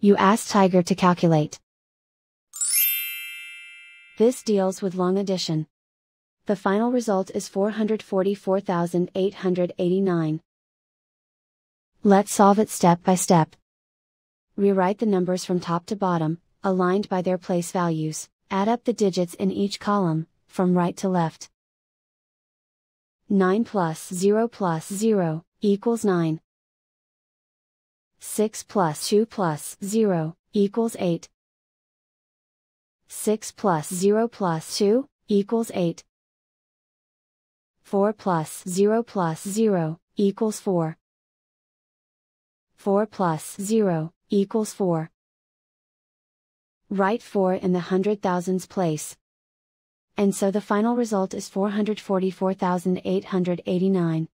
You ask Tiger to calculate. This deals with long addition. The final result is 444,889. Let's solve it step by step. Rewrite the numbers from top to bottom, aligned by their place values. Add up the digits in each column, from right to left. 9 plus 0 equals 9. 6 plus 2 plus 0 equals 8. 6 plus 0 plus 2 equals 8. 4 plus 0 equals 4. 4 plus 0 equals 4. Write 4 in the hundred thousands place. And so the final result is 444,889.